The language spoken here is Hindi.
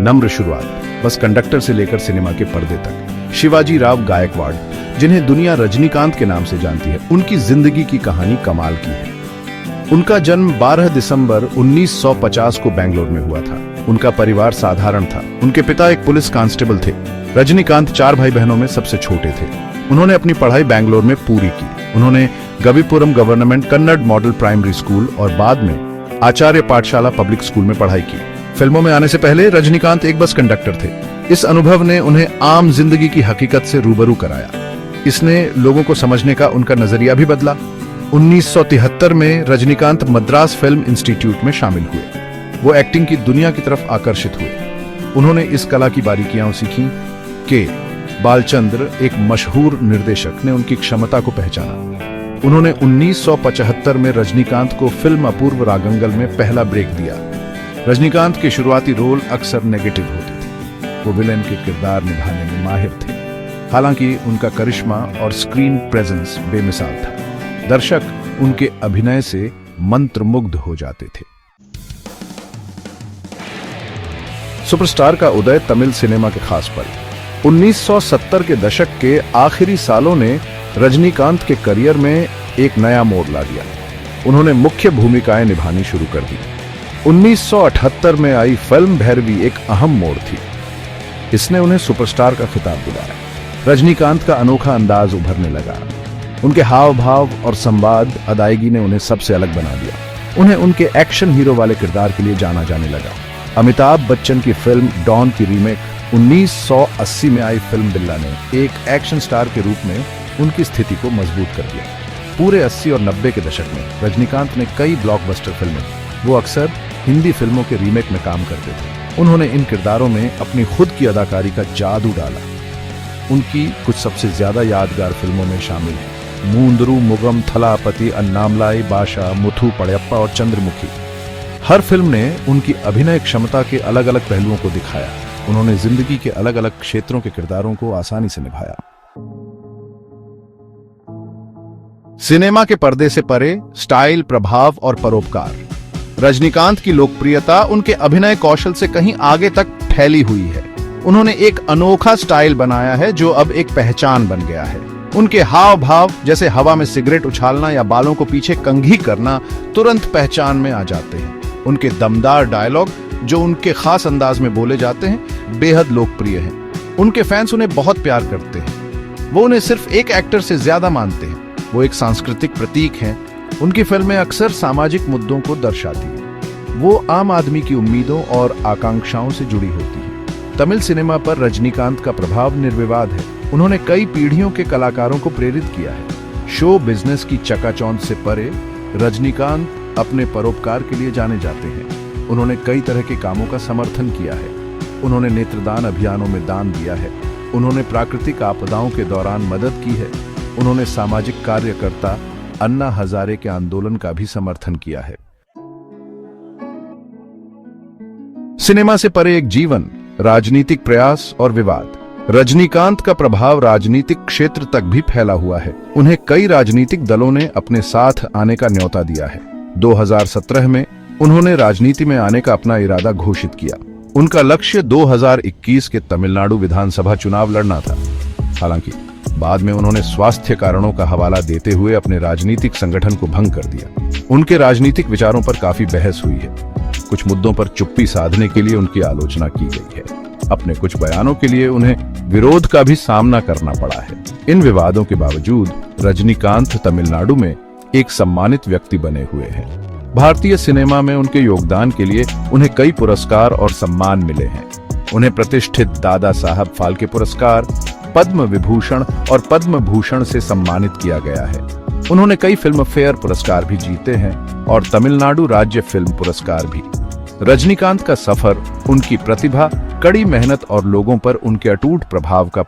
नम्र शुरुआत, बस कंडक्टर से लेकर सिनेमा के पर्दे तक। शिवाजी राव गायकवाड़, जिन्हें दुनिया रजनीकांत के नाम से जानती है, उनकी जिंदगी की कहानी कमाल की है। उनका जन्म 12 दिसंबर 1950 को बेंगलोर में हुआ था। उनका परिवार साधारण था। उनके पिता एक पुलिस कांस्टेबल थे। रजनीकांत 4 भाई बहनों में सबसे छोटे थे। उन्होंने अपनी पढ़ाई बेंगलोर में पूरी की। उन्होंने Gavipuram government Kannada model primary school और बाद में आचार्य पाठशाला पब्लिक स्कूल में पढ़ाई की। फिल्मों में आने से पहले रजनीकांत एक बस कंडक्टर थे। इस अनुभव ने उन्हें आम जिंदगी की हकीकत से रूबरू कराया। इसने लोगों को समझने का उनका नजरिया भी बदला। 1973 में रजनीकांत मद्रास फिल्म इंस्टीट्यूट में शामिल हुए। वो एक्टिंग की दुनिया की तरफ आकर्षित हुए। उन्होंने इस कला की बारीकियां सीखी कि बालचंद्र, एक मशहूर निर्देशक, ने उनकी क्षमता को पहचाना। उन्होंने 1975 में रजनीकांत को फिल्म अपूर्व रागंगल में पहला ब्रेक दिया। रजनीकांत के शुरुआती रोल अक्सर नेगेटिव होते थे। वो विलेन के किरदार निभाने में माहिर थे। हालांकि उनका करिश्मा और स्क्रीन प्रेजेंस बेमिसाल था। दर्शक उनके अभिनय से मंत्रमुग्ध हो जाते थे। सुपरस्टार का उदय तमिल सिनेमा के खास पल। 1970 के दशक के आखिरी सालों ने रजनीकांत के करियर में एक नया मोड़ ला दिया। उन्होंने मुख्य भूमिकाएं निभानी शुरू कर दी। 1978 में आई फिल्म भैरवी एक अहम मोड़ थी। इसने उन्हें सुपरस्टार का खिताब दिलाया। रजनीकांत का अनोखा अंदाज उभरने लगा। उनके हाव भाव और संवाद अदायगी ने उन्हें सबसे अलग बना दिया। उन्हें उनके एक्शन हीरो वाले किरदार के लिए जाना जाने लगा। अमिताभ बच्चन की फिल्म डॉन की रीमेक 1980 में आई फिल्म बिल्ला ने एक एक्शन स्टार के रूप में उनकी स्थिति को मजबूत कर दिया। पूरे 80 और 90 के दशक में रजनीकांत ने कई ब्लॉकबस्टर फिल्में। वो अक्सर हिंदी फिल्मों के रीमेक में काम करते थे। उन्होंने इन किरदारों में अपनी खुद की अदाकारी का जादू डाला। उनकी कुछ सबसे ज्यादा यादगार फिल्मों में शामिल हैं मूंदरू, मुगम, थलापति, अन्नामलाई, बाशा, मुथु पड़यप्पा और चंद्रमुखी। हर फिल्म ने उनकी अभिनय क्षमता के अलग अलग पहलुओं को दिखाया। उन्होंने जिंदगी के अलग अलग क्षेत्रों के किरदारों को आसानी से निभाया। सिनेमा के पर्दे से परे स्टाइल, प्रभाव और परोपकार। रजनीकांत की लोकप्रियता उनके अभिनय कौशल से कहीं आगे तक फैली हुई है। उन्होंने एक अनोखा स्टाइल बनाया है जो अब एक पहचान बन गया है। उनके हाव भाव, जैसे हवा में सिगरेट उछालना या बालों को पीछे कंघी करना, तुरंत पहचान में आ जाते हैं। उनके दमदार डायलॉग जो उनके खास अंदाज में बोले जाते हैं, बेहद लोकप्रिय हैं। उनके फैंस उन्हें बहुत प्यार करते हैं। वो उन्हें सिर्फ एक एक्टर से ज्यादा मानते हैं। वो एक सांस्कृतिक प्रतीक हैं। उनकी फिल्में अक्सर सामाजिक मुद्दों को दर्शाती हैं। वो आम आदमी की उम्मीदों और आकांक्षाओं से जुड़ी होती हैं। तमिल सिनेमा पर रजनीकांत का प्रभाव निर्विवाद है। उन्होंने कई पीढ़ियों के कलाकारों को प्रेरित किया है। शो बिजनेस की चकाचौंध से परे रजनीकांत अपने परोपकार के लिए जाने जाते हैं। उन्होंने कई तरह के कामों का समर्थन किया है। उन्होंने नेत्रदान अभियानों में दान दिया है। उन्होंने प्राकृतिक आपदाओं के दौरान मदद की है। उन्होंने सामाजिक कार्यकर्ता अन्ना हजारे के आंदोलन का भी समर्थन किया है। सिनेमा से परे एक जीवन, राजनीतिक प्रयास और विवाद। रजनीकांत का प्रभाव राजनीतिक क्षेत्र तक भी फैला हुआ है। उन्हें कई राजनीतिक दलों ने अपने साथ आने का न्योता दिया है। 2017 में उन्होंने राजनीति में आने का अपना इरादा घोषित किया। उनका लक्ष्य 2021 के तमिलनाडु विधानसभा चुनाव लड़ना था। हालांकि बाद में उन्होंने स्वास्थ्य कारणों का हवाला देते हुए अपने राजनीतिक संगठन को भंग कर दिया। उनके राजनीतिक विचारों पर काफी बहस हुई है। कुछ मुद्दों पर चुप्पी साधने के लिए उनकी आलोचना की गई है। अपने कुछ बयानों के लिए उन्हें विरोध का भी सामना करना पड़ा है। इन विवादों के बावजूद रजनीकांत तमिलनाडु में एक सम्मानित व्यक्ति बने हुए हैं। भारतीय सिनेमा में उनके योगदान के लिए उन्हें कई पुरस्कार और सम्मान मिले हैं। उन्हें प्रतिष्ठित दादा साहब फाल्के पुरस्कार, पद्म विभूषण और पद्म भूषण से सम्मानित किया गया है। उन्होंने कई फिल्म फेयर पुरस्कार भी जीते हैं और तमिलनाडु राज्य फिल्म पुरस्कार भी। रजनीकांत का सफर, उनकी प्रतिभा, कड़ी मेहनत और लोगों पर उनके अटूट प्रभाव का